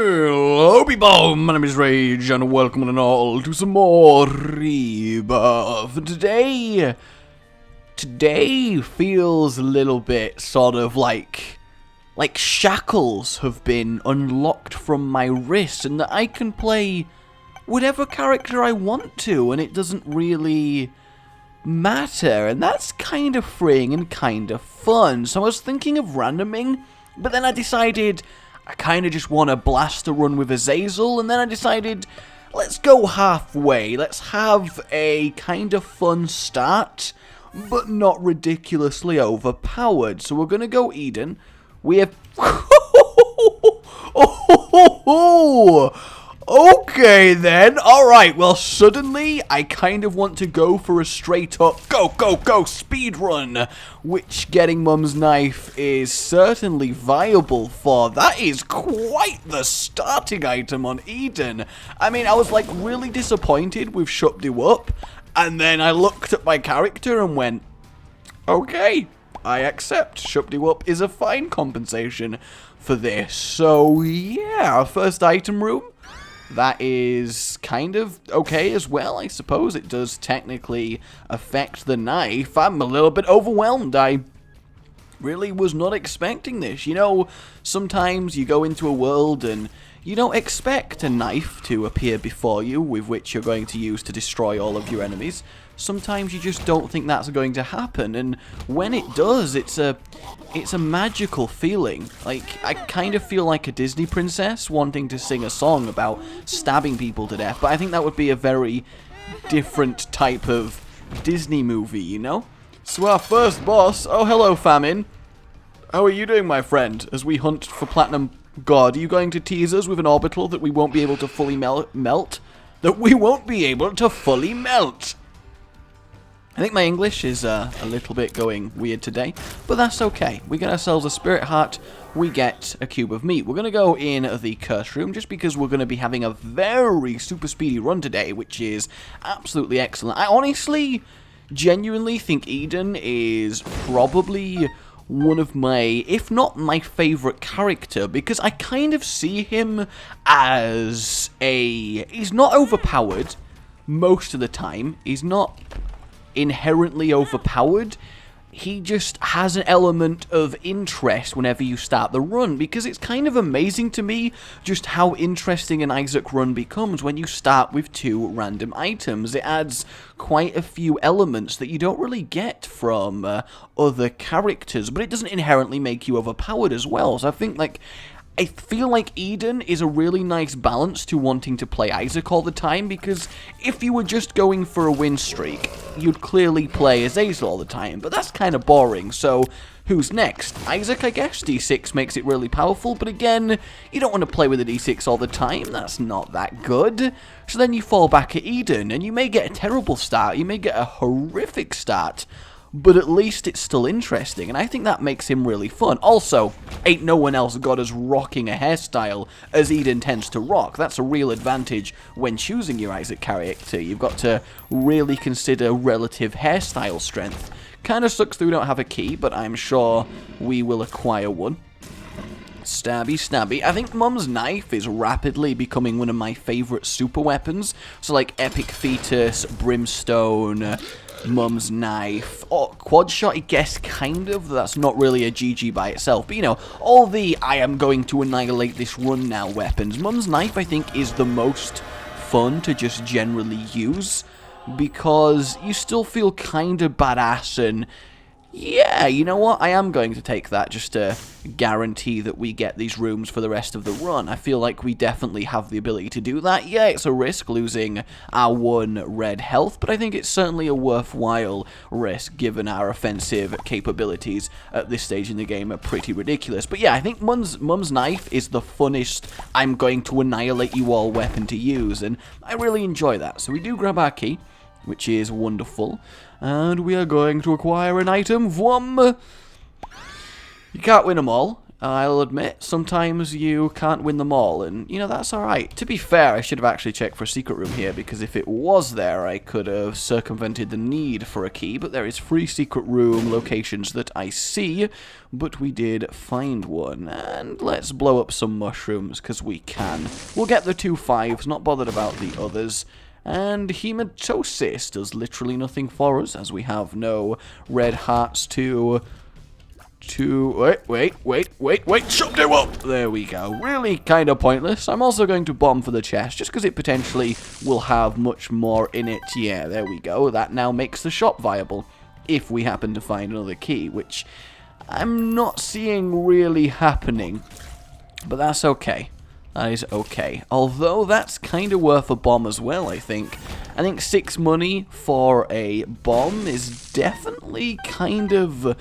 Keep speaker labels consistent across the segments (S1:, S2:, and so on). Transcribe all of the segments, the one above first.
S1: Hello people, my name is Rage and welcome one and all to some more Rebirth. Today feels a little bit sort of like shackles have been unlocked from my wrist and that I can play whatever character I want to and it doesn't really matter, and that's kind of freeing and kind of fun. So I was thinking of randoming, but then I decided I kind of just want to blast a run with Azazel, and then I decided, let's go halfway. Let's have a kind of fun start, but not ridiculously overpowered. So we're going to go Eden. We have... Okay then, alright, well suddenly I kind of want to go for a straight up go speed run, which getting Mum's knife is certainly viable for. That is quite the starting item on Eden. I mean, I was like really disappointed with Shupdu Up, and then I looked at my character and went, okay, I accept. Shupdu Up is a fine compensation for this. So yeah, our first item room. That is kind of okay as well, I suppose. It does technically affect the knife. I'm a little bit overwhelmed. I really was not expecting this. You know, sometimes you go into a world and you don't expect a knife to appear before you with which you're going to use to destroy all of your enemies. Sometimes you just don't think that's going to happen, and when it does, it's a magical feeling. Like, I kind of feel like a Disney princess wanting to sing a song about stabbing people to death, but I think that would be a very different type of Disney movie, you know? So our first boss, oh hello Famine. How are you doing, my friend, as we hunt for Platinum God? Are you going to tease us with an orbital that we won't be able to fully melt? That we won't be able to fully melt! I think my English is a little bit going weird today, but that's okay. We get ourselves a Spirit Heart, we get a Cube of Meat. We're going to go in the Curse Room just because we're going to be having a very super speedy run today, which is absolutely excellent. I honestly, genuinely think Eden is probably one of my, if not my favorite character, because I kind of see him as he's not overpowered most of the time. He's not inherently overpowered. He just has an element of interest whenever you start the run, because it's kind of amazing to me just how interesting an Isaac run becomes when you start with two random items. It adds quite a few elements that you don't really get from other characters, but it doesn't inherently make you overpowered as well. So I feel like Eden is a really nice balance to wanting to play Isaac all the time, because if you were just going for a win streak, you'd clearly play Azazel all the time, but that's kind of boring. So who's next? Isaac, I guess. D6 makes it really powerful, but again, you don't want to play with a D6 all the time. That's not that good. So then you fall back at Eden, and you may get a terrible start, you may get a horrific start, but at least it's still interesting, and I think that makes him really fun. Also, ain't no one else got as rocking a hairstyle as Eden tends to rock. That's a real advantage when choosing your Isaac character. You've got to really consider relative hairstyle strength. Kinda sucks that we don't have a key, but I'm sure we will acquire one. Stabby, stabby. I think Mum's knife is rapidly becoming one of my favorite super weapons. So like Epic Fetus, Brimstone, Mum's knife, or quad shot, I guess, kind of. That's not really a GG by itself, but you know, all the I am going to annihilate this run now weapons. Mum's knife, I think, is the most fun to just generally use, because you still feel kind of badass, and yeah, you know what? I am going to take that just to guarantee that we get these rooms for the rest of the run. I feel like we definitely have the ability to do that. Yeah, it's a risk losing our one red health, but I think it's certainly a worthwhile risk given our offensive capabilities at this stage in the game are pretty ridiculous. But yeah, I think Mum's knife is the funnest I'm going to annihilate you all weapon to use, and I really enjoy that. So we do grab our key, which is wonderful, and we are going to acquire an item from... You can't win them all. I'll admit, sometimes you can't win them all, and, you know, that's alright. To be fair, I should have actually checked for a secret room here, because if it was there, I could have circumvented the need for a key, but there is 3 secret room locations that I see, but we did find one, and let's blow up some mushrooms, because we can. We'll get the 2 5s, not bothered about the others. And hematosis does literally nothing for us, as we have no red hearts to wait, shut you up! There we go. Really kind of pointless. I'm also going to bomb for the chest, just because it potentially will have much more in it. Yeah, there we go. That now makes the shop viable, if we happen to find another key, which I'm not seeing really happening. But that's okay. That is okay. Although that's kind of worth a bomb as well, I think. I think 6 money for a bomb is definitely kind of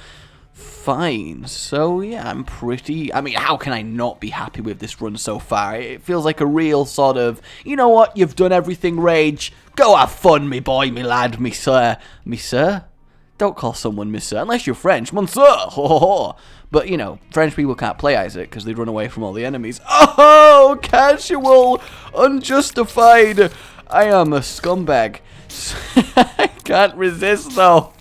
S1: fine. So yeah, I'm pretty... I mean, how can I not be happy with this run so far? It feels like a real sort of, you know what, you've done everything, Rage. Go have fun, me boy, me lad, me sir. Me sir? Don't call someone Monsieur, unless you're French. Monsieur! Ho, ho, ho. But, you know, French people can't play Isaac because they'd run away from all the enemies. Oh, casual! Unjustified! I am a scumbag. I can't resist, though.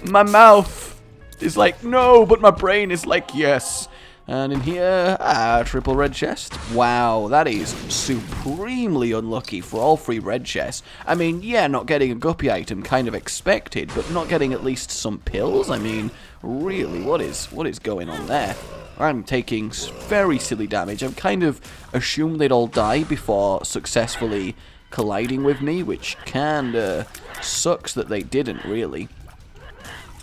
S1: My mouth is like, no, but my brain is like, yes. And in here, triple red chest. Wow, that is supremely unlucky for all 3 red chests. I mean, yeah, not getting a guppy item, kind of expected, but not getting at least some pills? I mean, really, what is going on there? I'm taking very silly damage. I've kind of assumed they'd all die before successfully colliding with me, which kinda sucks that they didn't, really.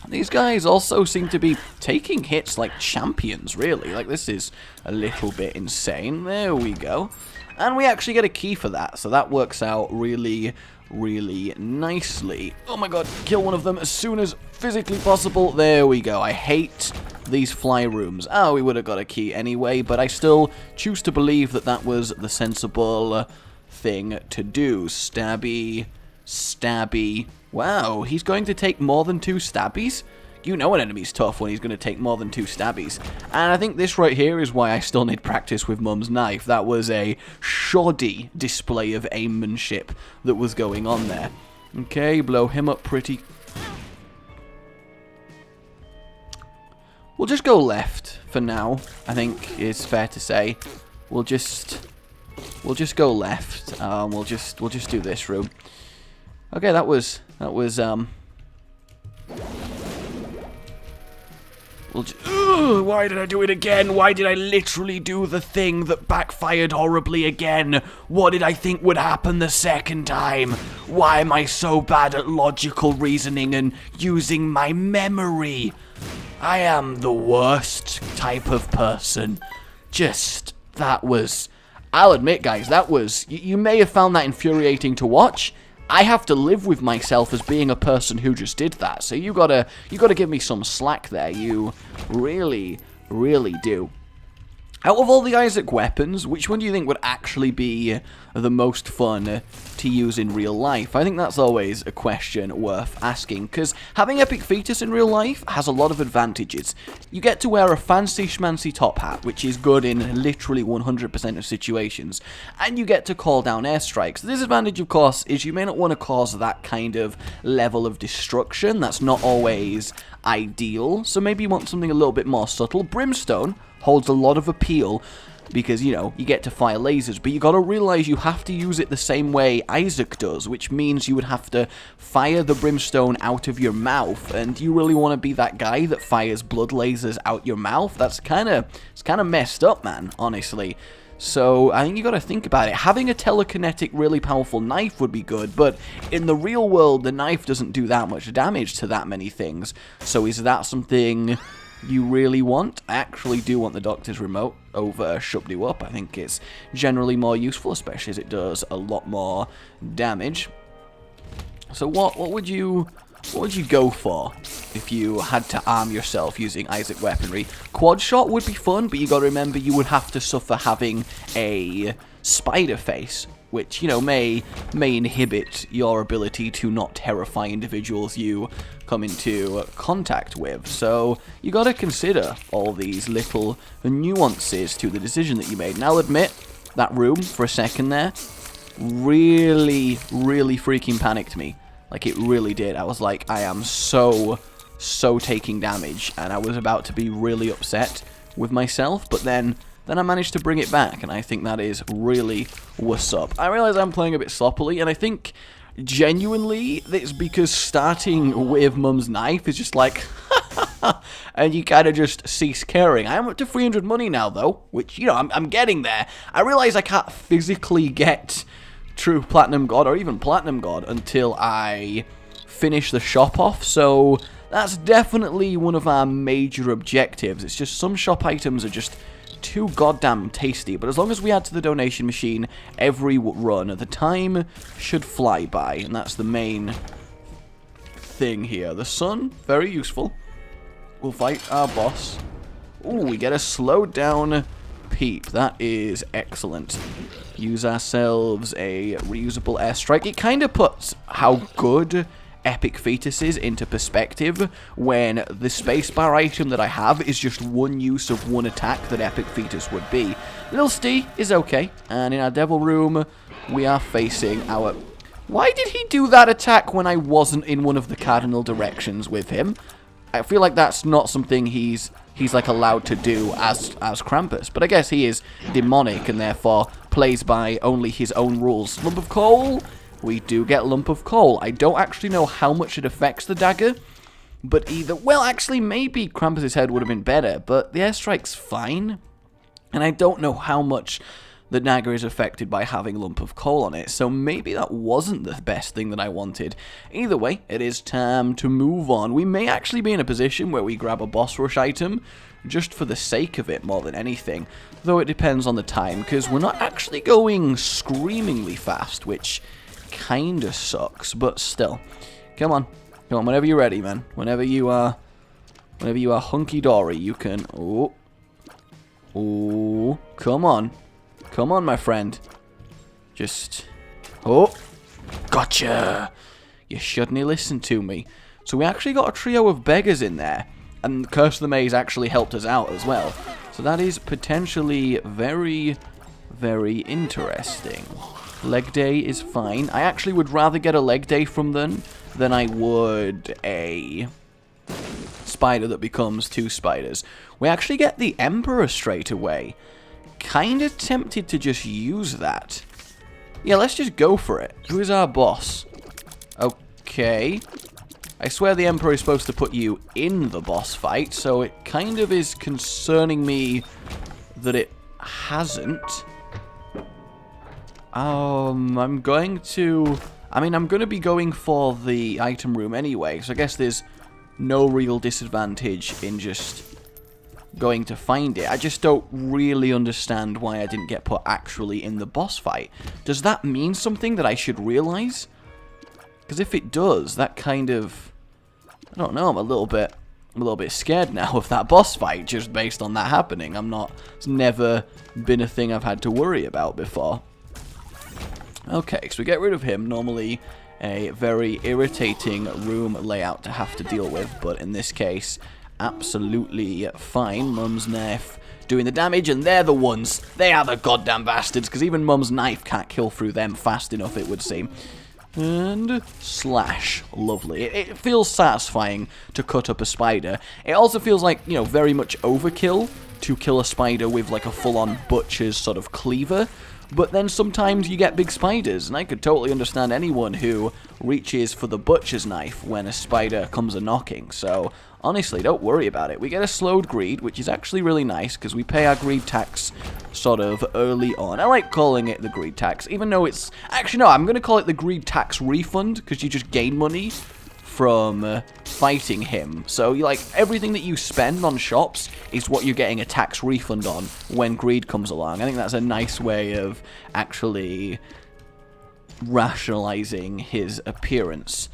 S1: These guys also seem to be taking hits like champions, really. Like, this is a little bit insane. There we go. And we actually get a key for that, so that works out really, really nicely. Oh my god, kill one of them as soon as physically possible. There we go. I hate these fly rooms. Oh, we would have got a key anyway, but I still choose to believe that that was the sensible thing to do. Stabby, stabby. Wow, he's going to take more than 2 stabbies? You know an enemy's tough when he's going to take more than 2 stabbies. And I think this right here is why I still need practice with Mum's knife. That was a shoddy display of aimmanship that was going on there. Okay, blow him up pretty... We'll just go left for now, I think is fair to say. We'll just go left. We'll just do this room. Okay, that was why did I do it again? Why did I literally do the thing that backfired horribly again? What did I think would happen the second time? Why am I so bad at logical reasoning and using my memory? I am the worst type of person. That was... I'll admit, guys, that was... You may have found that infuriating to watch. I have to live with myself as being a person who just did that. So you gotta give me some slack there. You really, really do. Out of all the Isaac weapons, which one do you think would actually be the most fun to use in real life? I think that's always a question worth asking, because having Epic Fetus in real life has a lot of advantages. You get to wear a fancy schmancy top hat, which is good in literally 100% of situations, and you get to call down airstrikes. The disadvantage, of course, is you may not want to cause that kind of level of destruction. That's not always ideal, so maybe you want something a little bit more subtle. Brimstone holds a lot of appeal because, you know, you get to fire lasers, but you gotta realize you have to use it the same way Isaac does, which means you would have to fire the brimstone out of your mouth, and you really want to be that guy that fires blood lasers out your mouth? It's kind of messed up, man, honestly. So I think you gotta think about it. Having a telekinetic, really powerful knife would be good, but in the real world, the knife doesn't do that much damage to that many things. So is that something you really want? I actually do want the Doctor's Remote over Shut You Up. I think it's generally more useful, especially as it does a lot more damage. So what would you what would you go for if you had to arm yourself using Isaac weaponry? Quad shot would be fun, but you got to remember you would have to suffer having a spider face, which, you know, may inhibit your ability to not terrify individuals you come into contact with. So you got to consider all these little nuances to the decision that you made. And I'll admit, that room for a second there really freaking panicked me. Like, it really did. I was like, I am so taking damage, and I was about to be really upset with myself, but then I managed to bring it back, and I think that is really what's up. I realize I'm playing a bit sloppily, and I think genuinely it's because starting with Mum's knife is just like, and you kind of just cease caring. I am up to 300 money now, though, which, you know, I'm getting there. I realize I can't physically get True Platinum God, or even Platinum God, until I finish the shop off, so that's definitely one of our major objectives. It's just some shop items are just too goddamn tasty, but as long as we add to the donation machine every run, the time should fly by, and that's the main thing here. The sun, very useful. We'll fight our boss. Ooh, we get a slowed down peep. That is excellent. Use ourselves a reusable airstrike. It kind of puts how good Epic Fetus is into perspective when the spacebar item that I have is just one use of one attack that Epic Fetus would be. Little Stee is okay, and in our Devil Room, we are facing our... Why did he do that attack when I wasn't in one of the cardinal directions with him? I feel like that's not something he's like allowed to do as Krampus, but I guess he is demonic and therefore plays by only his own rules. Lump of coal? We do get Lump of Coal. I don't actually know how much it affects the dagger, but either... Well, actually, maybe Krampus' head would have been better, but the airstrike's fine, and I don't know how much the dagger is affected by having Lump of Coal on it, so maybe that wasn't the best thing that I wanted. Either way, it is time to move on. We may actually be in a position where we grab a boss rush item just for the sake of it more than anything, though it depends on the time, because we're not actually going screamingly fast, which kinda sucks, but still. Come on, whenever you're ready, man. Whenever you are hunky-dory, you can... Oh, come on. Come on, my friend. Just... Oh, gotcha. You shouldn't have listened to me. So we actually got a trio of beggars in there, and Curse of the Maze actually helped us out as well. So that is potentially very interesting. Leg day is fine. I actually would rather get a leg day from them than I would a spider that becomes two spiders. We actually get the Emperor straight away. Kinda tempted to just use that. Yeah, let's just go for it. Who is our boss? Okay. I swear the Emperor is supposed to put you in the boss fight, so it kind of is concerning me that it hasn't. I'm going to be going for the item room anyway, so I guess there's no real disadvantage in just going to find it. I just don't really understand why I didn't get put actually in the boss fight. Does that mean something that I should realize? Because if it does, that kind of... I don't know, I'm a little bit scared now of that boss fight just based on that happening. It's never been a thing I've had to worry about before. Okay, so we get rid of him. Normally a very irritating room layout to have to deal with, but in this case, absolutely fine. Mum's knife doing the damage, and they're the ones. They are the goddamn bastards, because even Mum's knife can't kill through them fast enough, it would seem. And slash. Lovely. It feels satisfying to cut up a spider. It also feels like, you know, very much overkill to kill a spider with like a full-on butcher's sort of cleaver. But then sometimes you get big spiders, and I could totally understand anyone who reaches for the butcher's knife when a spider comes a-knocking. So, honestly, don't worry about it. We get a slowed greed, which is actually really nice, because we pay our greed tax sort of early on. I like calling it the greed tax, even though it's... Actually, no, I'm going to call it the greed tax refund, because you just gain money from fighting him. So, like, everything that you spend on shops is what you're getting a tax refund on when greed comes along. I think that's a nice way of actually rationalizing his appearance.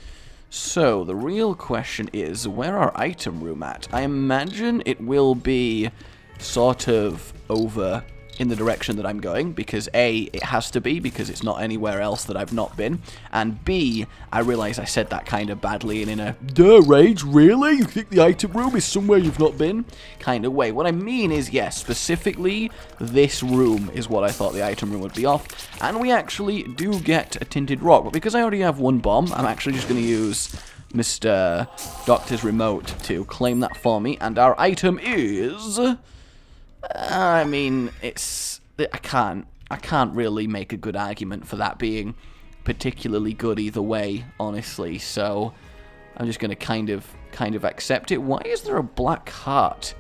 S1: So, the real question is, where our item room at? I imagine it will be sort of over in the direction that I'm going, because A, it has to be, because it's not anywhere else that I've not been, and B, I realize I said that kind of badly and in a, duh, Rage, really? You think the item room is somewhere you've not been? Kind of way. What I mean is, yes, specifically, this room is what I thought the item room would be off, and we actually do get a tinted rock, but because I already have one bomb, I'm actually just going to use Mr. Doctor's remote to claim that for me, and our item is... I mean, I can't really make a good argument for that being particularly good either way, honestly, so I'm just going to kind of accept it. Why is there a black heart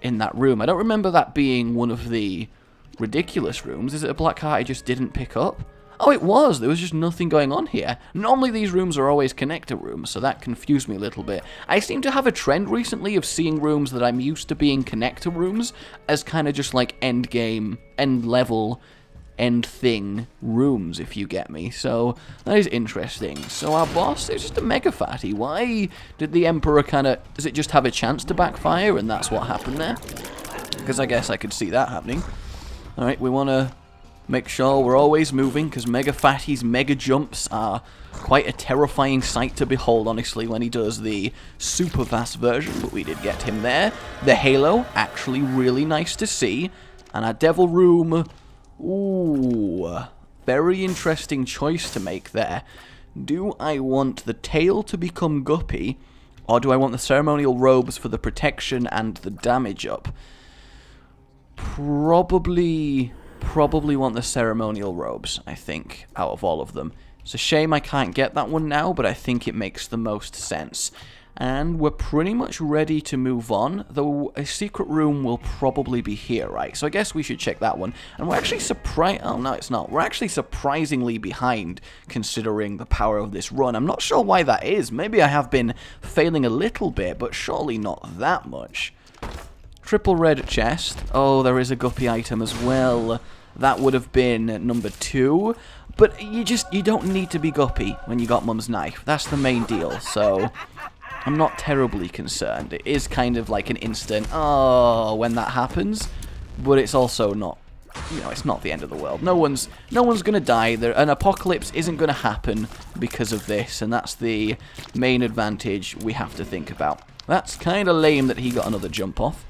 S1: in that room? I don't remember that being one of the ridiculous rooms. Is it a black heart I just didn't pick up? Oh, it was. There was just nothing going on here. Normally these rooms are always connector rooms, so that confused me a little bit. I seem to have a trend recently of seeing rooms that I'm used to being connector rooms as kind of just like end game, end level, end thing rooms, if you get me. So that is interesting. So our boss is just a mega fatty. Why did the Emperor kind of... Does it just have a chance to backfire and that's what happened there? Because I guess I could see that happening. Alright, we want to... make sure we're always moving, because Mega Fatty's mega jumps are quite a terrifying sight to behold, honestly, when he does the super fast version, but we did get him there. The Halo, actually really nice to see. And our Devil Room, ooh, very interesting choice to make there. Do I want the tail to become Guppy, or do I want the ceremonial robes for the protection and the damage up? Probably want the ceremonial robes, I think, out of all of them. It's a shame I can't get that one now, but I think it makes the most sense. And we're pretty much ready to move on, though a secret room will probably be here, right? So I guess we should check that one. And we're actually surprised... Oh, no, it's not. We're actually surprisingly behind, considering the power of this run. I'm not sure why that is. Maybe I have been failing a little bit, but surely not that much. Triple red chest. Oh, there is a guppy item as well. That would have been number 2. But you don't need to be guppy when you got Mum's knife. That's the main deal. So I'm not terribly concerned. It is kind of like an instant, oh, when that happens. But it's also not, you know, it's not the end of the world. No one's going to die. An apocalypse isn't going to happen because of this. And that's the main advantage we have to think about. That's kind of lame that he got another jump off.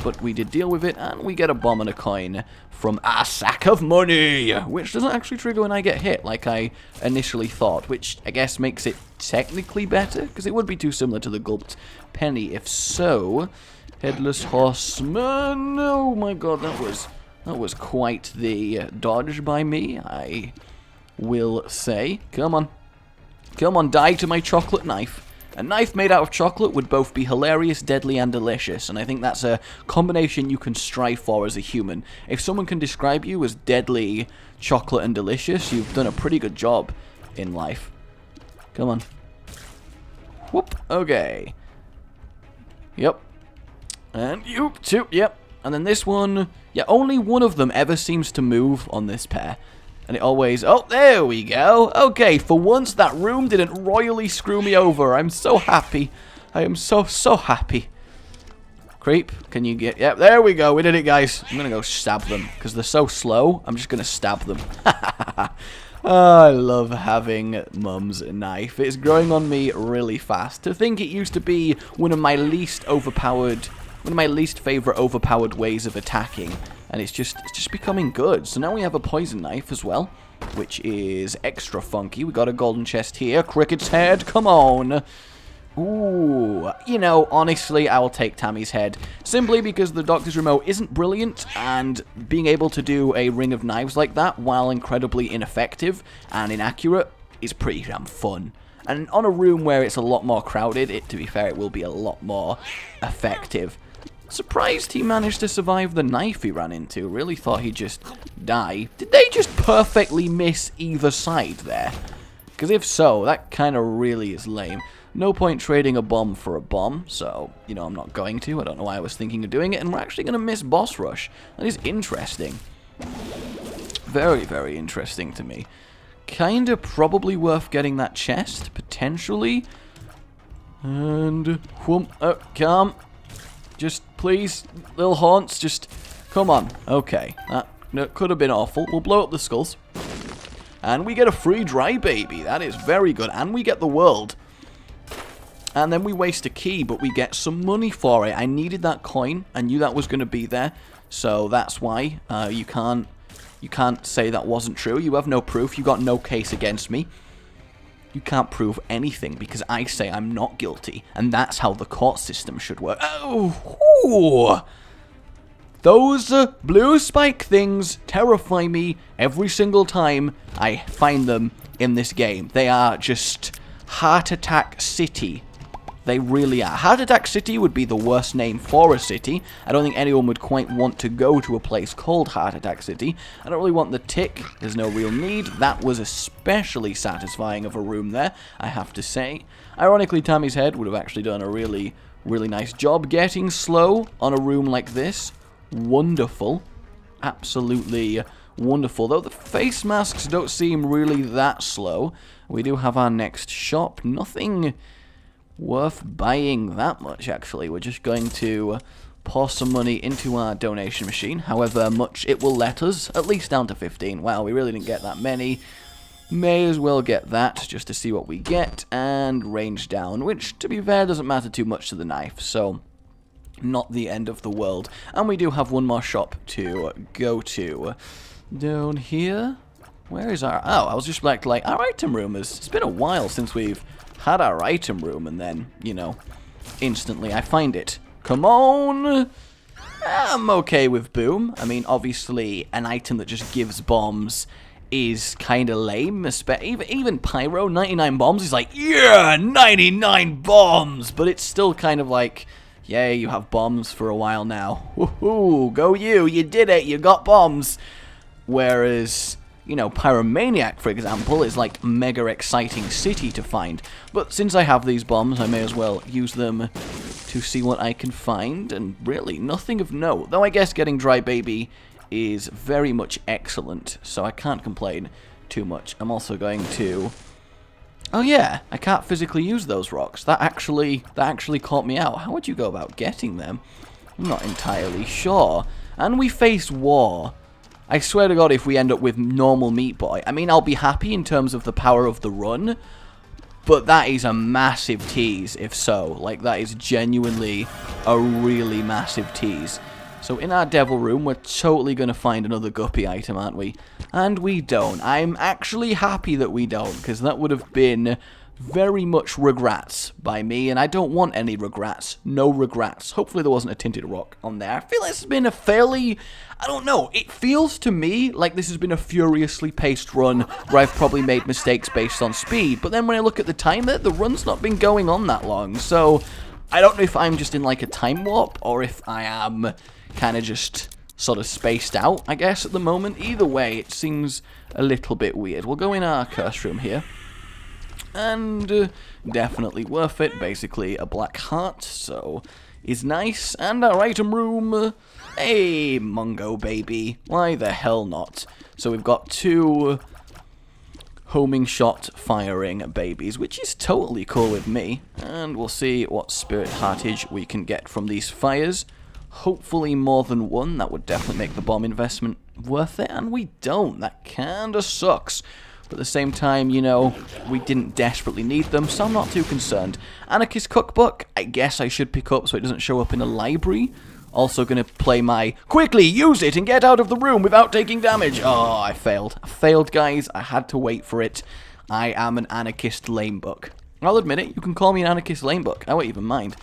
S1: But we did deal with it, and we get a bomb and a coin from a sack of money, which doesn't actually trigger when I get hit, like I initially thought, which I guess makes it technically better, because it would be too similar to the gulped penny if so. Headless Horseman, oh my god, that was quite the dodge by me, I will say. Come on, die to my chocolate knife. A knife made out of chocolate would both be hilarious, deadly, and delicious, and I think that's a combination you can strive for as a human. If someone can describe you as deadly, chocolate, and delicious, you've done a pretty good job in life. Come on. Whoop. Okay. Yep. And you too. Yep. And then this one. Yeah, only one of them ever seems to move on this pair. And it always... Oh, there we go. Okay, for once that room didn't royally screw me over. I'm so happy. I am so happy. Creep, can you get... Yep, there we go. We did it, guys. I'm going to go stab them. Because they're so slow, I'm just going to stab them. I love having Mum's knife. It's growing on me really fast. To think it used to be one of my least favourite overpowered ways of attacking. And it's just becoming good. So now we have a poison knife as well, which is extra funky. We got a golden chest here. Cricket's head, come on. Ooh, you know, honestly, I will take Tammy's head. Simply because the Doctor's remote isn't brilliant, and being able to do a ring of knives like that, while incredibly ineffective and inaccurate, is pretty damn fun. And on a room where it's a lot more crowded, to be fair, it will be a lot more effective. Surprised he managed to survive the knife he ran into. Really thought he'd just die. Did they just perfectly miss either side there? Because if so, that kind of really is lame. No point trading a bomb for a bomb, so, you know, I'm not going to. I don't know why I was thinking of doing it, and we're actually going to miss boss rush. That is interesting. Very, very interesting to me. Kind of probably worth getting that chest, potentially. And, whoom, calm. Just, please, little haunts, just, come on. Okay, that could have been awful. We'll blow up the skulls. And we get a free dry baby. That is very good. And we get the world. And then we waste a key, but we get some money for it. I needed that coin. I knew that was going to be there. So that's why you can't say that wasn't true. You have no proof. You got no case against me. You can't prove anything because I say I'm not guilty. And that's how the court system should work. Oh, ooh. Those blue spike things terrify me every single time I find them in this game. They are just Heart Attack City. They really are. Heart Attack City would be the worst name for a city. I don't think anyone would quite want to go to a place called Heart Attack City. I don't really want the tick. There's no real need. That was especially satisfying of a room there, I have to say. Ironically, Tammy's head would have actually done a really, really nice job. Getting slow on a room like this, wonderful. Absolutely wonderful. Though the face masks don't seem really that slow. We do have our next shop. Nothing worth buying that much, actually. We're just going to pour some money into our donation machine, however much it will let us, at least down to 15. Wow, we really didn't get that many. May as well get that, just to see what we get, and range down, which, to be fair, doesn't matter too much to the knife, so not the end of the world. And we do have one more shop to go to. Down here, where is our... Oh, I was just like our item room is... It's been a while since we've had our item room, and then, you know, instantly I find it. Come on! I'm okay with boom. I mean, obviously, an item that just gives bombs is kind of lame. Even pyro, 99 bombs is like, yeah, 99 bombs! But it's still kind of like, yay, you have bombs for a while now. Woohoo, go you did it, you got bombs! Whereas, you know, Pyromaniac, for example, is like mega exciting city to find. But since I have these bombs, I may as well use them to see what I can find. And really, nothing of note. Though I guess getting Dry Baby is very much excellent, so I can't complain too much. I'm also going to... Oh yeah, I can't physically use those rocks. That actually caught me out. How would you go about getting them? I'm not entirely sure. And we face war. I swear to God, if we end up with normal Meat Boy, I mean, I'll be happy in terms of the power of the run, but that is a massive tease, if so. Like, that is genuinely a really massive tease. So in our devil room, we're totally going to find another guppy item, aren't we? And we don't. I'm actually happy that we don't, because that would have been very much regrets by me, and I don't want any regrets. No regrets. Hopefully there wasn't a tinted rock on there. I feel like it's been a fairly... I don't know. It feels to me like this has been a furiously paced run where I've probably made mistakes based on speed, but then when I look at the timer, the run's not been going on that long, so I don't know if I'm just in like a time warp or if I am kind of just sort of spaced out, I guess, at the moment. Either way, it seems a little bit weird. We'll go in our curse room here. And definitely worth it. Basically a black heart, so is nice. And our item room, hey, Mungo baby, why the hell not? So we've got 2 homing shot firing babies, which is totally cool with me. And we'll see what spirit heartage we can get from these fires. Hopefully more than 1. That would definitely make the bomb investment worth it. And we don't. That kinda sucks. But at the same time, you know, we didn't desperately need them, so I'm not too concerned. Anarchist Cookbook, I guess I should pick up so it doesn't show up in a library. Also going to play my, quickly, use it and get out of the room without taking damage. Oh, I failed. I failed, guys. I had to wait for it. I am an anarchist lamebook. I'll admit it, you can call me an anarchist lamebook. I won't even mind.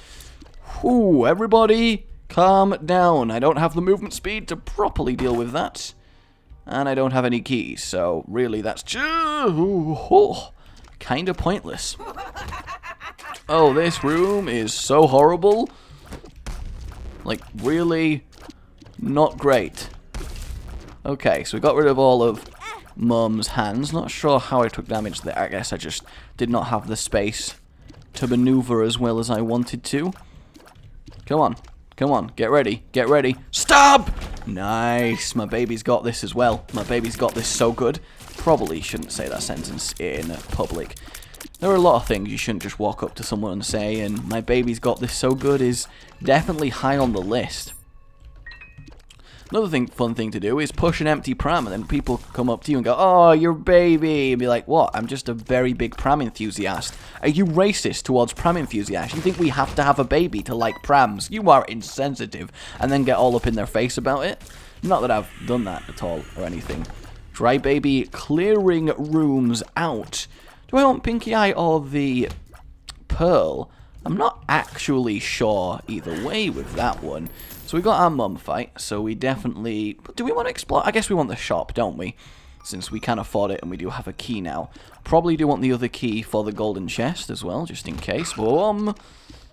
S1: Whew, everybody, calm down. I don't have the movement speed to properly deal with that. And I don't have any keys, so really that's just kind of pointless. Oh, this room is so horrible. Like, really not great. Okay, so we got rid of all of Mum's hands. Not sure how I took damage there. I guess I just did not have the space to maneuver as well as I wanted to. Come on. Come on, get ready, get ready. Stop! Nice, my baby's got this as well. My baby's got this so good. Probably shouldn't say that sentence in public. There are a lot of things you shouldn't just walk up to someone and say, and my baby's got this so good is definitely high on the list. Another fun thing to do is push an empty pram, and then people come up to you and go, "Oh, your baby," and be like, "What? I'm just a very big pram enthusiast." Are you racist towards pram enthusiasts? You think we have to have a baby to like prams? You are insensitive. And then get all up in their face about it? Not that I've done that at all or anything. Dry baby clearing rooms out. Do I want Pinky Eye or the Pearl? I'm not actually sure either way with that one. So we got our mum fight, so we definitely... Do we want to explore? I guess we want the shop, don't we? Since we can afford it and we do have a key now. Probably do want the other key for the golden chest as well, just in case. Oh,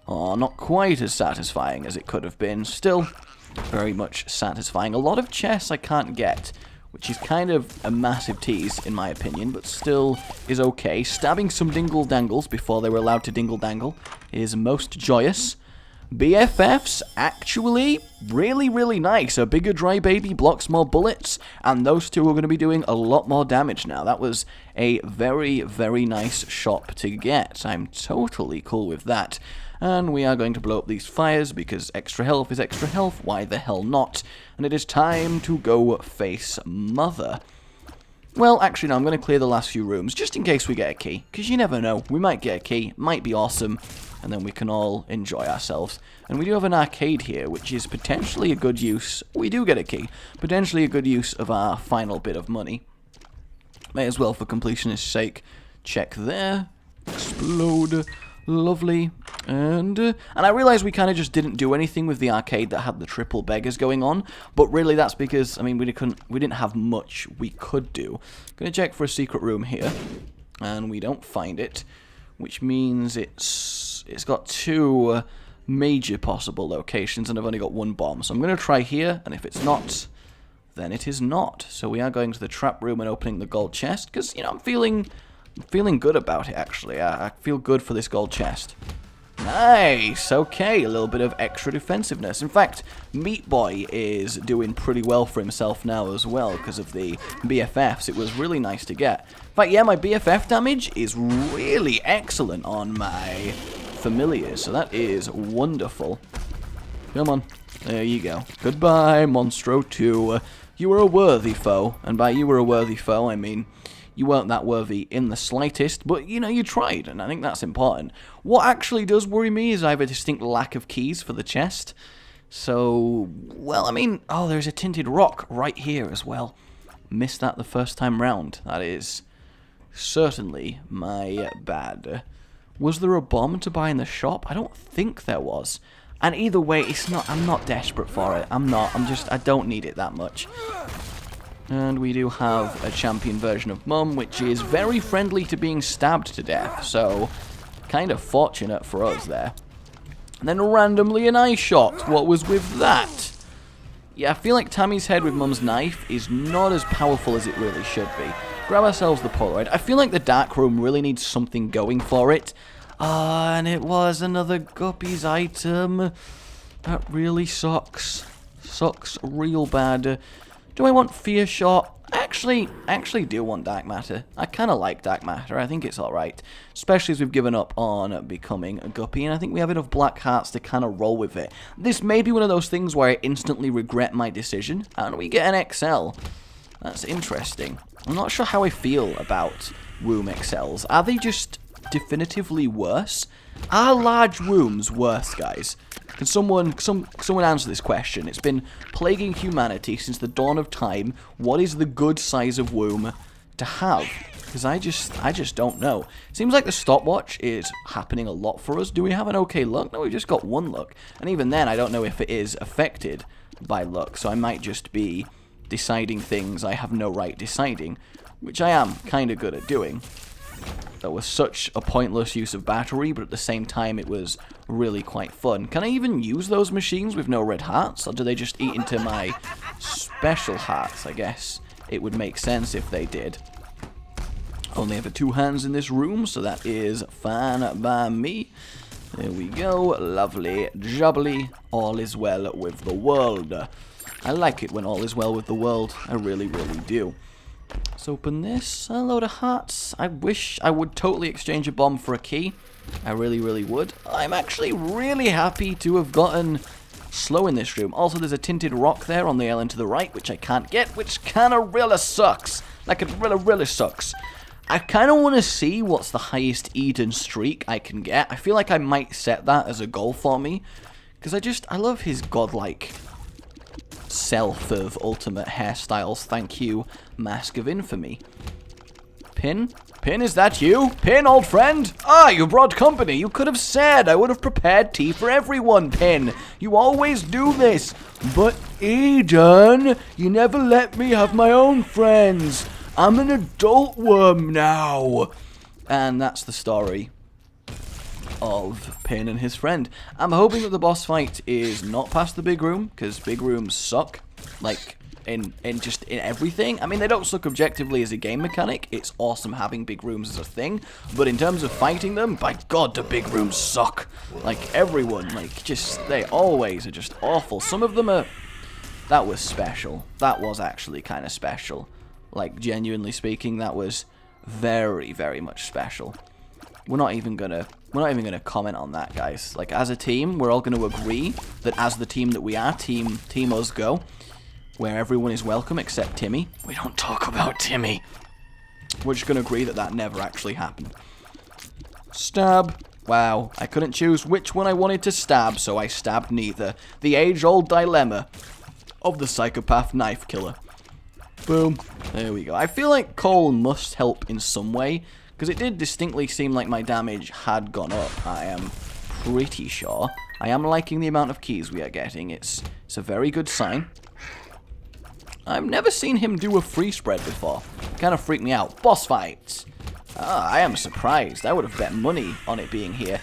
S1: not quite as satisfying as it could have been. Still, very much satisfying. A lot of chests I can't get, which is kind of a massive tease, in my opinion, but still is okay. Stabbing some dingle-dangles before they were allowed to dingle-dangle is most joyous. BFFs, actually, really, really nice. A bigger dry baby blocks more bullets, and those two are going to be doing a lot more damage now. That was a very, very nice shop to get. I'm totally cool with that. And we are going to blow up these fires, because extra health is extra health. Why the hell not? And it is time to go face Mother. Well, actually, no, I'm going to clear the last few rooms, just in case we get a key. Because you never know. We might get a key. Might be awesome. And then we can all enjoy ourselves. And we do have an arcade here, which is potentially a good use. We do get a key. Potentially a good use of our final bit of money. May as well, for completionist's sake, check there. Explode. Lovely. And I realize we kind of just didn't do anything with the arcade that had the triple beggars going on, but really that's because, I mean, we didn't have much we could do. Gonna check for a secret room here, and we don't find it, which means it's got two major possible locations, and I've only got one bomb, so I'm gonna try here, and if it's not, then it is not. So we are going to the trap room and opening the gold chest, because, you know, I'm feeling good about it, actually. I feel good for this gold chest. Nice! Okay, a little bit of extra defensiveness. In fact, Meat Boy is doing pretty well for himself now as well because of the BFFs. It was really nice to get. In fact, yeah, my BFF damage is really excellent on my familiars, so that is wonderful. Come on. There you go. Goodbye, Monstro 2. You were a worthy foe, and by you were a worthy foe, I mean... You weren't that worthy in the slightest, but, you know, you tried, and I think that's important. What actually does worry me is I have a distinct lack of keys for the chest. So, well, I mean, oh, there's a tinted rock right here as well. Missed that the first time round. That is certainly my bad. Was there a bomb to buy in the shop? I don't think there was. And either way, I'm not desperate for it. I don't need it that much. And we do have a champion version of Mum, which is very friendly to being stabbed to death, so kind of fortunate for us there. And then randomly an eye shot. What was with that? Yeah, I feel like Tammy's head with Mum's knife is not as powerful as it really should be. Grab ourselves the Polaroid. I feel like the dark room really needs something going for it. And it was another Guppy's item. That really sucks. Sucks real bad. Do I want Fear Shot? I actually do want Dark Matter. I kind of like Dark Matter. I think it's alright. Especially as we've given up on becoming a Guppy. And I think we have enough Black Hearts to kind of roll with it. This may be one of those things where I instantly regret my decision. And we get an XL. That's interesting. I'm not sure how I feel about womb XLs. Are they just definitively worse? Are large wombs worse, guys? Can someone answer this question? It's been plaguing humanity since the dawn of time. What is the good size of womb to have? Because I just don't know. Seems like the stopwatch is happening a lot for us. Do we have an okay luck? No, we've just got one luck. And even then, I don't know if it is affected by luck. So I might just be deciding things I have no right deciding, which I am kind of good at doing. That was such a pointless use of battery, but at the same time it was really quite fun. Can I even use those machines with no red hearts, or do they just eat into my special hearts? I guess it would make sense if they did. Only have 2 hands in this room, so that is fine by me. There we go, lovely, jubbly, all is well with the world. I like it when all is well with the world, I really, really do. Let's open this. A load of hearts. I wish I would totally exchange a bomb for a key. I really, really would. I'm actually really happy to have gotten slow in this room. Also, there's a tinted rock there on the island to the right, which I can't get, which kind of really sucks. Like, it really, really sucks. I kind of want to see what's the highest Eden streak I can get. I feel like I might set that as a goal for me. Because I love his godlike self of ultimate hairstyles. Thank you, Mask of Infamy. Pin? Pin, is that you? Pin, old friend? Ah, you brought company. You could have said. I would have prepared tea for everyone, Pin. You always do this. But Eden, you never let me have my own friends. I'm an adult worm now. And that's the story of Pin and his friend. I'm hoping that the boss fight is not past the big room, because big rooms suck. Like, in everything. I mean, they don't suck objectively as a game mechanic. It's awesome having big rooms as a thing. But in terms of fighting them, by God, the big rooms suck. Like, everyone, like, just, they always are just awful. Some of them are, that was special. That was actually kind of special. Like, genuinely speaking, that was very, very much special. We're not even gonna comment on that, guys. Like, as a team, we're all gonna agree that as the team that we are, Team Us Go, where everyone is welcome except Timmy. We don't talk about Timmy. We're just gonna agree that that never actually happened. Stab. Wow, I couldn't choose which one I wanted to stab, so I stabbed neither. The age-old dilemma of the psychopath knife killer. Boom. There we go. I feel like coal must help in some way, because it did distinctly seem like my damage had gone up. I am pretty sure. I am liking the amount of keys we are getting. It's a very good sign. I've never seen him do a free spread before. Kind of freaked me out. Boss fight. Ah, I am surprised. I would have bet money on it being here.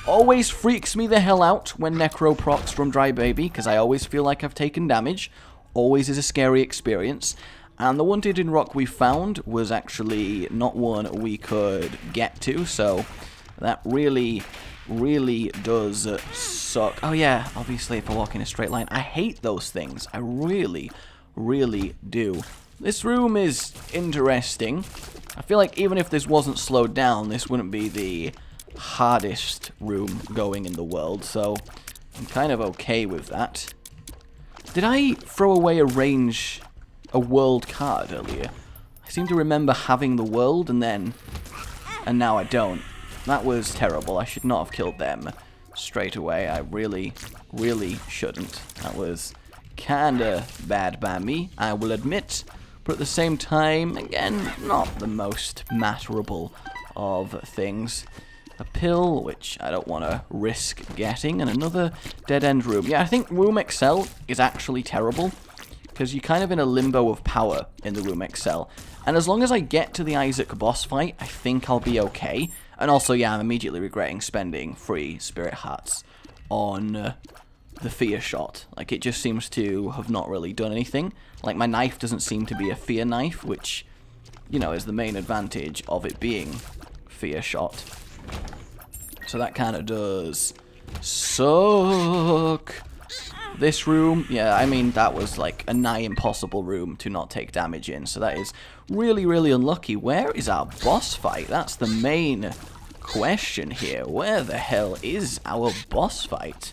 S1: Always freaks me the hell out when Necro procs from Dry Baby, because I always feel like I've taken damage. Always is a scary experience. And the one tinted rock we found was actually not one we could get to, so that really, really does suck. Oh yeah, obviously if I walk in a straight line. I hate those things. I really, really do. This room is interesting. I feel like even if this wasn't slowed down, this wouldn't be the hardest room going in the world, so I'm kind of okay with that. Did I throw away a world card earlier? I seem to remember having the world and now I don't. That was terrible. I should not have killed them straight away. I really, really shouldn't. That was kinda bad by me, I will admit. But at the same time, again, not the most matterable of things. A pill, which I don't want to risk getting, and another dead-end room. Yeah, I think Room XL is actually terrible, because you're kind of in a limbo of power in the Room XL. And as long as I get to the Isaac boss fight, I think I'll be okay. And also, yeah, I'm immediately regretting spending free Spirit Hearts on the Fear Shot. Like, it just seems to have not really done anything. Like, my knife doesn't seem to be a Fear Knife, which, you know, is the main advantage of it being Fear Shot. So that kind of does suck. This room, yeah, I mean, that was like a nigh impossible room to not take damage in. So that is really, really unlucky. Where is our boss fight? That's the main question here. Where the hell is our boss fight?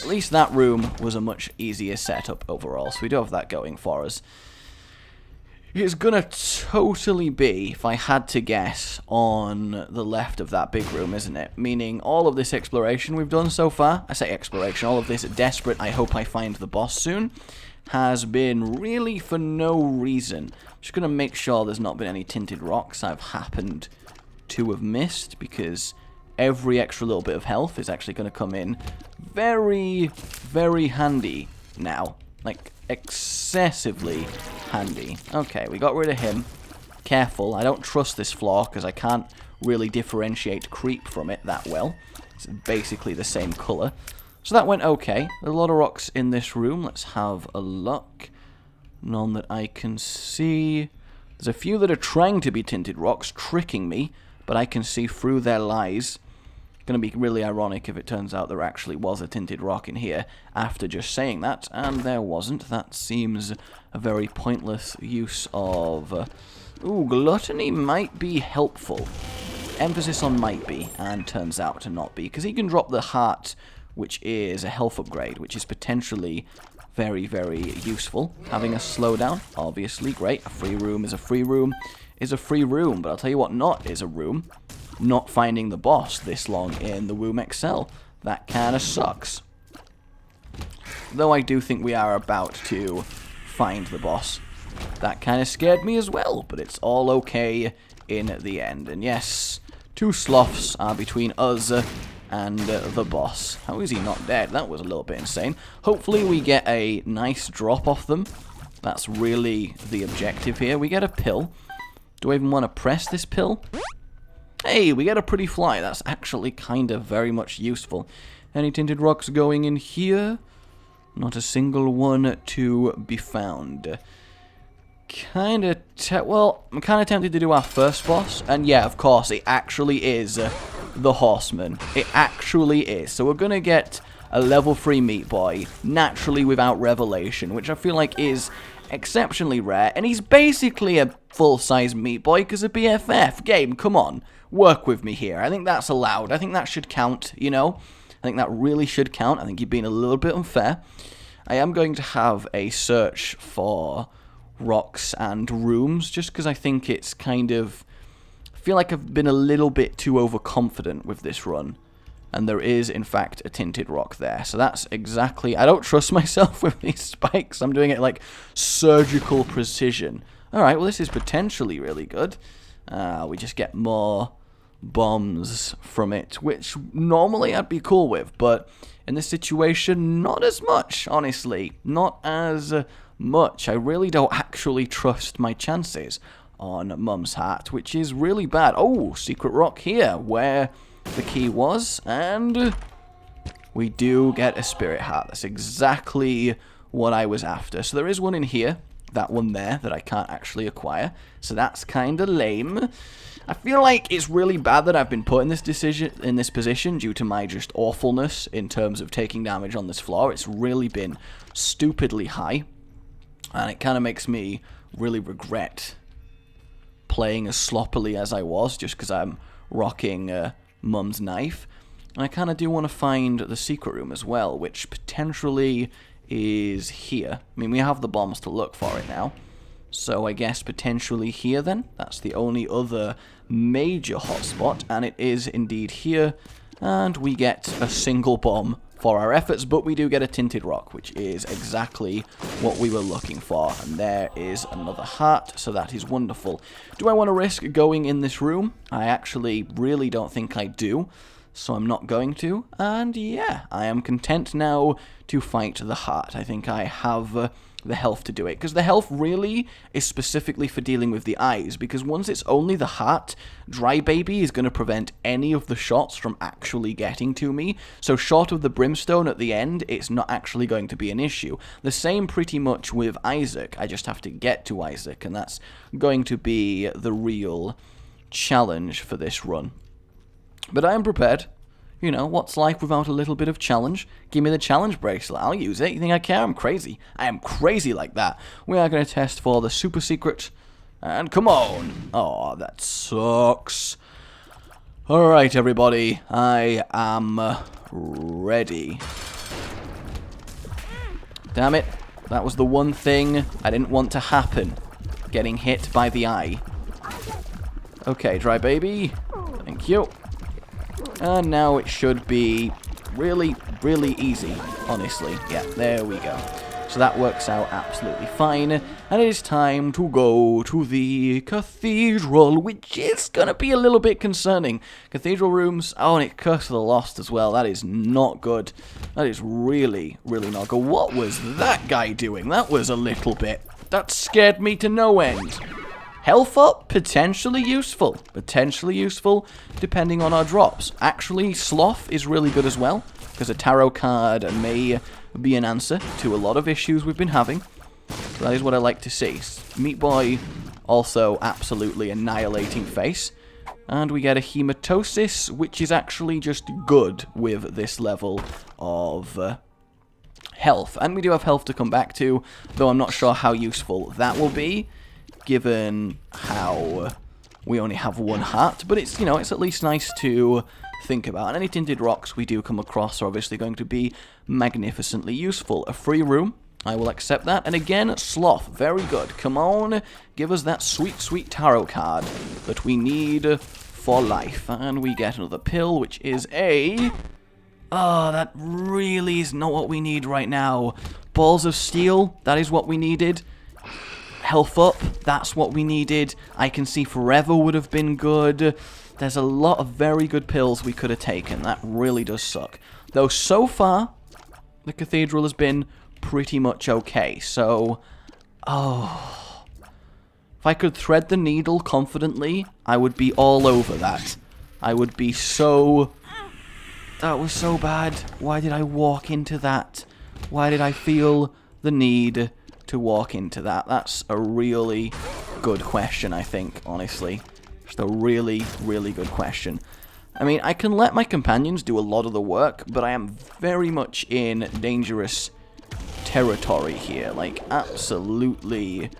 S1: At least that room was a much easier setup overall. So we do have that going for us. It's gonna totally be, if I had to guess, on the left of that big room, isn't it? Meaning all of this exploration we've done so far, I say exploration, all of this desperate, I hope I find the boss soon, has been really for no reason. I'm just gonna make sure there's not been any tinted rocks I've happened to have missed, because every extra little bit of health is actually gonna come in very, very handy now. Like, excessively handy. Okay, we got rid of him. Careful, I don't trust this floor because I can't really differentiate creep from it that well. It's basically the same colour. So that went okay. There's a lot of rocks in this room. Let's have a look. None that I can see. There's a few that are trying to be tinted rocks, tricking me, but I can see through their lies. going to be really ironic if it turns out there actually was a tinted rock in here after just saying that, and there wasn't. That seems a very pointless use of... ooh, gluttony might be helpful. Emphasis on might be, and turns out to not be, because he can drop the heart, which is a health upgrade, which is potentially very, very useful. Having a slowdown, obviously, great. A free room is a free room is a free room, but I'll tell you what not is a room. Not finding the boss this long in the Room XL. That kind of sucks. Though I do think we are about to find the boss. That kind of scared me as well, but it's all okay in the end. And yes, 2 sloths are between us and the boss. How is he not dead? That was a little bit insane. Hopefully we get a nice drop off them. That's really the objective here. We get a pill. Do I even want to press this pill? Hey, we get a pretty fly. That's actually kind of very much useful. Any tinted rocks going in here? Not a single one to be found. Well, I'm kind of tempted to do our first boss. And yeah, of course, it actually is the Horseman. It actually is. So we're going to get a level 3 Meat Boy, naturally without revelation, which I feel like is exceptionally rare. And he's basically a full-size Meat Boy because of BFF. Game, come on. Work with me here. I think that's allowed. I think that should count, you know? I think that really should count. I think you've been a little bit unfair. I am going to have a search for rocks and rooms, just because I think it's kind of... I feel like I've been a little bit too overconfident with this run. And there is, in fact, a tinted rock there. So that's exactly... I don't trust myself with these spikes. I'm doing it like surgical precision. Alright, well this is potentially really good. We just get more bombs from it, which normally I'd be cool with, but in this situation, not as much, honestly. Not as much. I really don't actually trust my chances on Mum's Hat, which is really bad. Oh, secret rock here, where the key was, and we do get a spirit heart. That's exactly what I was after. So there is one in here, that one there, that I can't actually acquire, so that's kind of lame. I feel like it's really bad that I've been put in this position due to my just awfulness in terms of taking damage on this floor. It's really been stupidly high, and it kind of makes me really regret playing as sloppily as I was, just because I'm rocking Mum's knife. And I kind of do want to find the secret room as well, which potentially is here. I mean, we have the bombs to look for it now. So I guess potentially here then. That's the only other major hotspot, and it is indeed here. And we get a single bomb for our efforts, but we do get a tinted rock, which is exactly what we were looking for. And there is another heart, so that is wonderful. Do I want to risk going in this room? I actually really don't think I do, so I'm not going to. And yeah, I am content now to fight the heart. I think I have the health to do it, because the health really is specifically for dealing with the eyes, because once it's only the heart, Dry Baby is going to prevent any of the shots from actually getting to me, so short of the brimstone at the end, it's not actually going to be an issue. The same pretty much with Isaac. I just have to get to Isaac, and that's going to be the real challenge for this run. But I am prepared. You know, what's life without a little bit of challenge? Give me the challenge bracelet. I'll use it. You think I care? I'm crazy. I am crazy like that. We are going to test for the super secret. And come on. Oh, that sucks. Alright, everybody. I am ready. Damn it. That was the one thing I didn't want to happen. Getting hit by the eye. Okay, Dry Baby. Thank you. And now it should be really, really easy, honestly. Yeah, there we go. So that works out absolutely fine. And it is time to go to the cathedral, which is going to be a little bit concerning. Cathedral rooms, oh, and it Curse of the Lost as well. That is not good. That is really, really not good. What was that guy doing? That was a little bit... That scared me to no end. Health up, potentially useful. Potentially useful, depending on our drops. Actually, Sloth is really good as well, because a tarot card may be an answer to a lot of issues we've been having. So that is what I like to see. Meat Boy, also absolutely annihilating face. And we get a hematosis, which is actually just good with this level of health. And we do have health to come back to, though I'm not sure how useful that will be, given how we only have one heart. But it's, you know, it's at least nice to think about. And any tinted rocks we do come across are obviously going to be magnificently useful. A free room, I will accept that. And again, sloth, very good. Come on, give us that sweet, sweet tarot card that we need for life. And we get another pill, which is a... Oh, that really is not what we need right now. Balls of steel, that is what we needed. Health up, that's what we needed. I can see forever would have been good. There's a lot of very good pills we could have taken. That really does suck. Though so far, the cathedral has been pretty much okay. So, oh, if I could thread the needle confidently, I would be all over that. I would be so... That was so bad. Why did I walk into that? Why did I feel the need to walk into that? That's a really good question, I think, honestly. Just a really, really good question. I mean, I can let my companions do a lot of the work, but I am very much in dangerous territory here. Like, absolutely,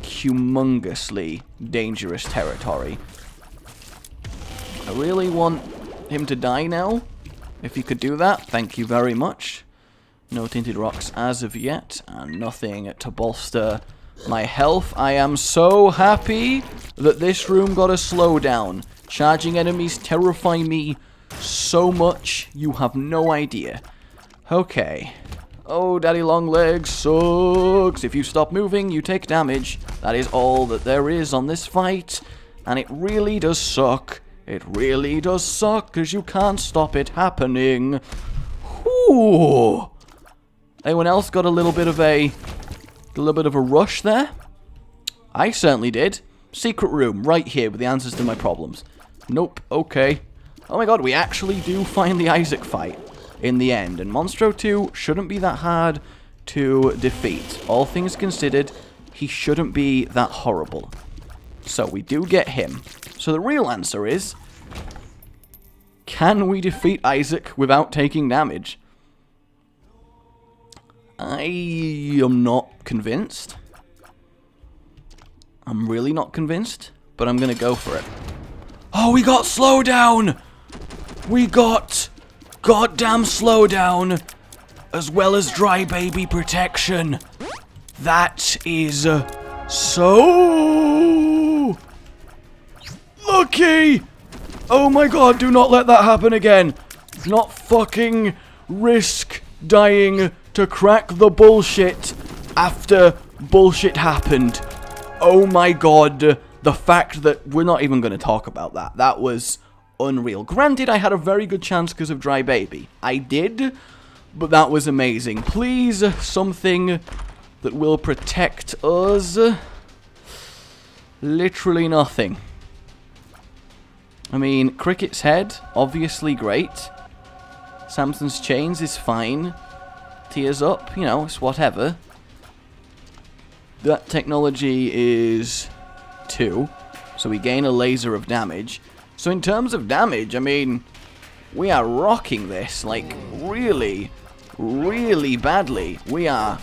S1: humongously dangerous territory. I really want him to die now. If you could do that, thank you very much. No tinted rocks as of yet, and nothing to bolster my health. I am so happy that this room got a slowdown. Charging enemies terrify me so much, you have no idea. Okay. Oh, Daddy Longlegs sucks. If you stop moving, you take damage. That is all that there is on this fight, and it really does suck. It really does suck, because you can't stop it happening. Ooh. Anyone else got a little bit of a rush there? I certainly did. Secret room, right here, with the answers to my problems. Nope, okay. Oh my god, we actually do find the Isaac fight in the end. And Monstro 2 shouldn't be that hard to defeat. All things considered, he shouldn't be that horrible. So we do get him. So the real answer is, can we defeat Isaac without taking damage? I am not convinced. I'm really not convinced, but I'm gonna go for it. Oh, we got slowdown! We got goddamn slowdown, as well as dry baby protection. That is so lucky! Oh my god, do not let that happen again. Do not fucking risk dying to crack the bullshit after bullshit happened. Oh my god, the fact that we're not even going to talk about that. That was unreal. Granted, I had a very good chance because of Dry Baby. I did, but that was amazing. Please, something that will protect us. Literally nothing. I mean, Cricket's head, obviously great. Samson's chains is fine. Tears up, you know, it's whatever. That technology is 2, so we gain a laser of damage. So in terms of damage, I mean, we are rocking this, like, really, really badly. We are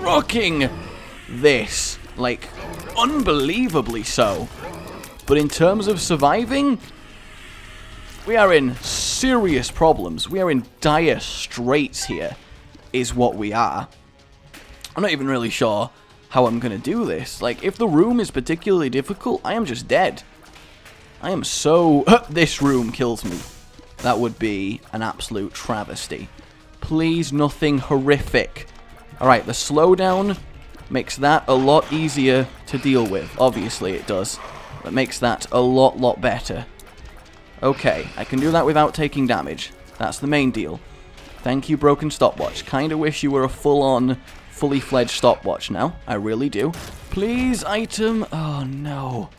S1: rocking this, like, unbelievably so. But in terms of surviving, we are in serious problems. We are in dire straits here, is what we are. I'm not even really sure how I'm going to do this. Like, if the room is particularly difficult, I am just dead. I am so... This room kills me. That would be an absolute travesty. Please, nothing horrific. Alright, the slowdown makes that a lot easier to deal with. Obviously, it does. That makes that a lot better. Okay, I can do that without taking damage. That's the main deal. Thank you, broken stopwatch. Kinda wish you were a full-on, fully-fledged stopwatch now. I really do. Please, item. Oh, no.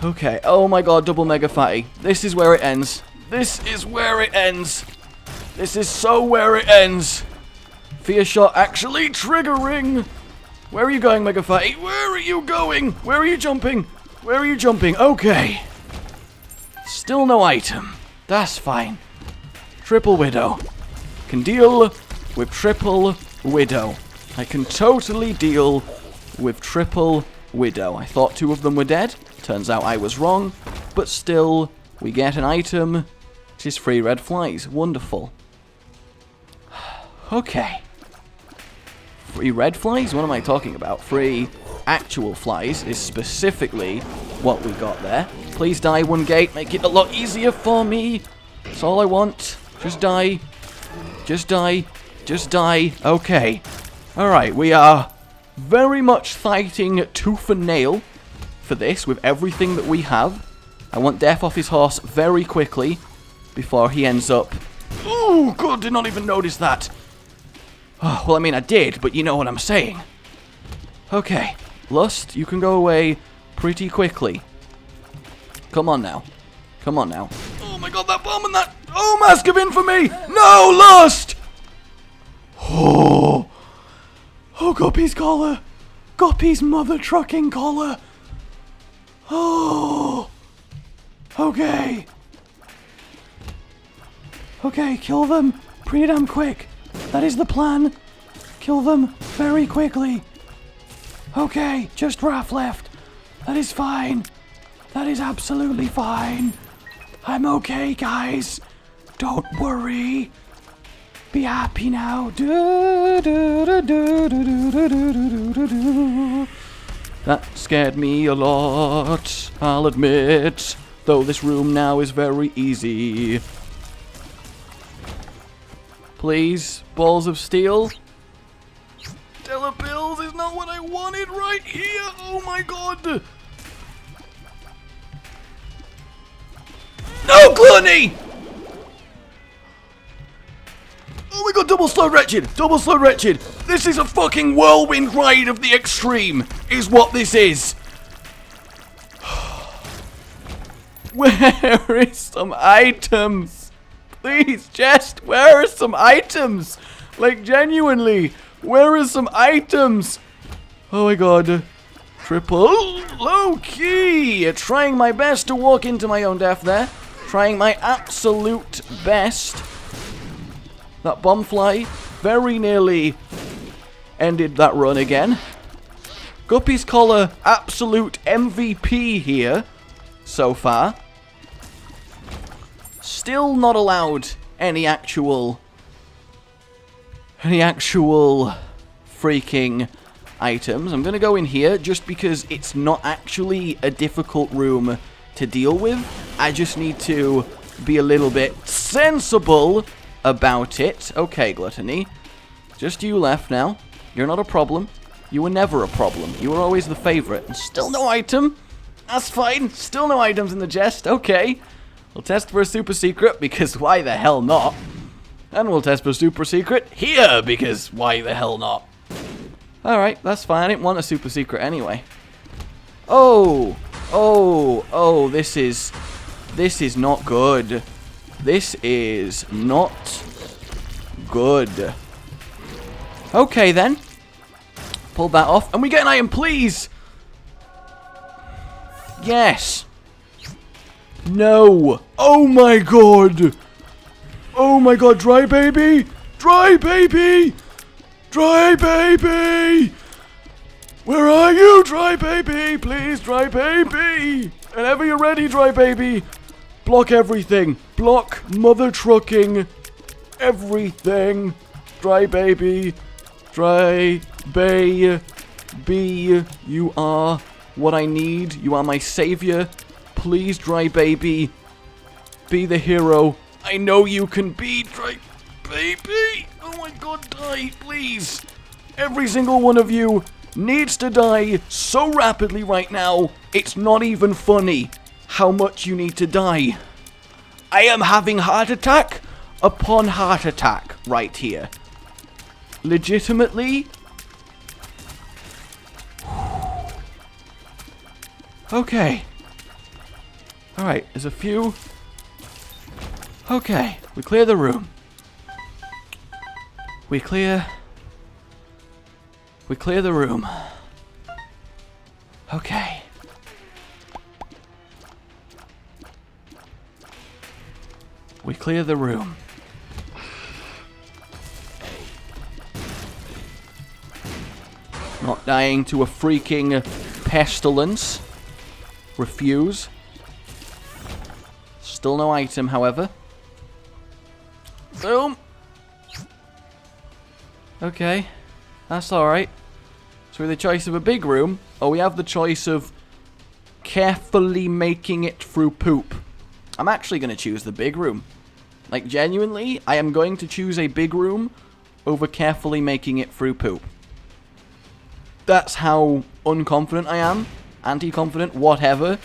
S1: Okay. Oh, my God. Double mega fatty. This is where it ends. This is where it ends. This is so where it ends. Fear shot actually triggering. Where are you going, mega fatty? Where are you going? Where are you jumping? Where are you jumping? Okay. Still no item. That's fine. Triple Widow. Can deal with Triple Widow. I can totally deal with Triple Widow. I thought 2 of them were dead. Turns out I was wrong. But still, we get an item, which is 3 red flies. Wonderful. Okay. 3 red flies? What am I talking about? 3 actual flies is specifically what we got there. Please die 1 gate. Make it a lot easier for me. That's all I want. Just die. Just die. Just die. Okay. Alright, we are very much fighting tooth and nail for this with everything that we have. I want Death off his horse very quickly before he ends up... Oh, God, did not even notice that. Oh, well, I mean, I did, but you know what I'm saying. Okay. Lust, you can go away pretty quickly. Come on now. Come on now. Oh my god, that bomb and that... Oh, Mask of Infamy! No, Lust! Oh. Oh, Guppy's collar. Guppy's mother trucking collar. Oh. Okay. Okay, kill them pretty damn quick. That is the plan. Kill them very quickly. Okay, just Raph left. That is fine. That is absolutely fine. I'm okay, guys. Don't worry. Be happy now. That scared me a lot, I'll admit. Though this room now is very easy. Please, balls of steel. Stellar pills is not what I wanted right here. Oh my god. No, Gluttony! Oh my god, double slow wretched! Double slow wretched! This is a fucking whirlwind ride of the extreme, is what this is! Where is some items? Please, Jest, where are some items? Like, genuinely, where are some items? Oh my god. Triple low key! Trying my best to walk into my own death there. Trying my absolute best. That bomb fly very nearly ended that run again. Guppy's collar, absolute MVP here so far. Still not allowed any actual freaking items. I'm gonna go in here just because it's not actually a difficult room to deal with. I just need to be a little bit sensible about it. Okay, Gluttony. Just you left now. You're not a problem. You were never a problem. You were always the favorite. And still no item. That's fine. Still no items in the chest. Okay. We'll test for a super secret because why the hell not? And we'll test for a super secret here because why the hell not? Alright, that's fine. I didn't want a super secret anyway. Oh. Oh. Oh, this is not good. This is not good. Okay, then. Pull that off. And we get an item, please! Yes. No. Oh, my God. Oh, my God. Dry baby. Dry baby. Dry baby. Where are you, Dry baby? Please, Dry baby. Whenever you're ready, Dry baby. Block everything. Block mother trucking everything. Dry baby. Dry baby. You are what I need. You are my savior. Please, Dry baby. Be the hero I know you can be, Dry baby. Oh my god, die, please. Every single one of you needs to die so rapidly right now. It's not even funny how much you need to die. I am having heart attack upon heart attack right here. Legitimately. Okay. Alright, there's a few. Okay, we clear the room. We clear the room. Okay. We clear the room. Not dying to a freaking pestilence. Refuse. Still no item, however. Boom. Okay. That's alright. So we have the choice of a big room, or we have the choice of carefully making it through poop. I'm actually going to choose the big room. Like, genuinely, I am going to choose a big room over carefully making it through poop. That's how unconfident I am, anti-confident, whatever,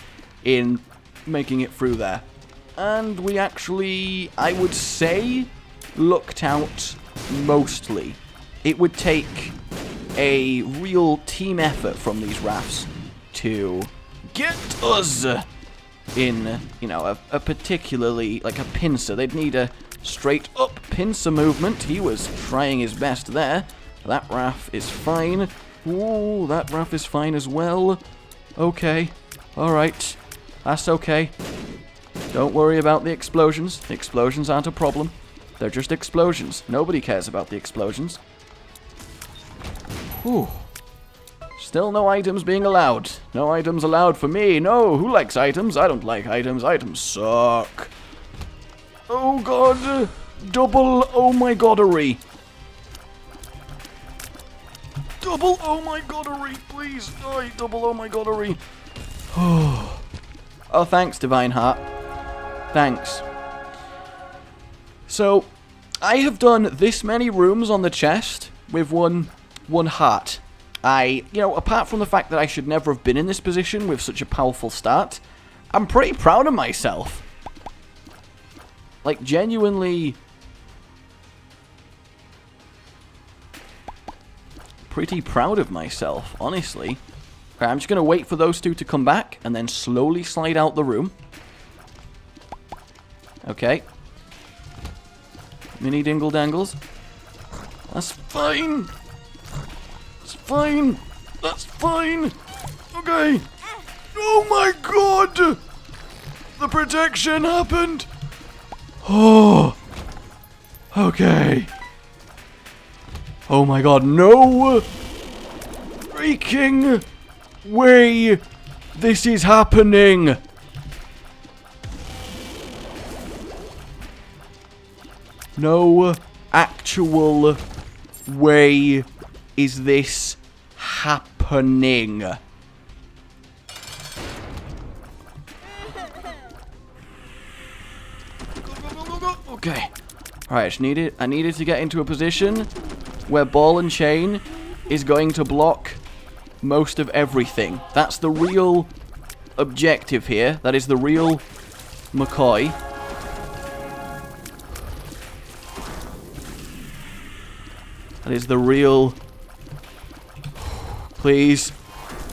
S1: in making it through there. And we actually, I would say, looked out mostly. It would take a real team effort from these rafts to get us in, you know, a particularly, like a pincer. They'd need a straight up pincer movement. He was trying his best there. That raft is fine. Ooh, that raft is fine as well. Okay. Alright. That's okay. Don't worry about the explosions. The explosions aren't a problem. They're just explosions. Nobody cares about the explosions. Whew. Still no items being allowed. No items allowed for me. No, who likes items? I don't like items. Items suck. Oh god. Double oh my godery. Double oh my godery, please. Oh, double oh my godery. Oh, thanks, Divine Heart. Thanks. So, I have done this many rooms on the chest with one heart. You know, apart from the fact that I should never have been in this position with such a powerful start, I'm pretty proud of myself. Like, genuinely pretty proud of myself, honestly. Okay, I'm just going to wait for those two to come back and then slowly slide out the room. Okay. Mini dingle dangles. That's fine. It's fine. That's fine. Okay. Oh my god! The protection happened. Oh. Okay. Oh my god, no freaking way this is happening. No actual way is this happening. Okay. Alright, I needed to get into a position where ball and chain is going to block most of everything. That's the real objective here. That is the real McCoy. That is the real... Please.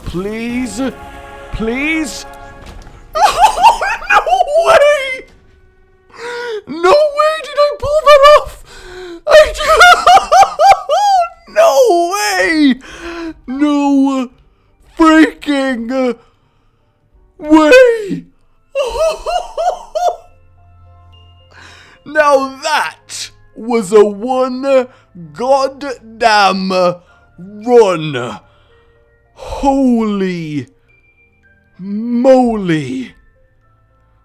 S1: Please. Please. No way! No way did I pull that off! No way! No freaking way! Now that was a one goddamn run. Holy moly.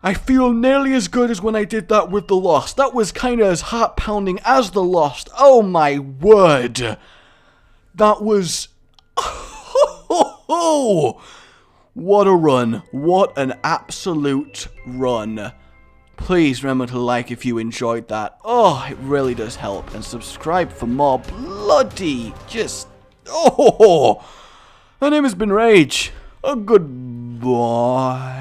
S1: I feel nearly as good as when I did that with the Lost. That was kind of as heart-pounding as the Lost. Oh my word. That was... What a run. What an absolute run. Please remember to like if you enjoyed that. Oh, it really does help. And subscribe for more bloody... Just... Oh! My name has been Rage. Oh, goodbye.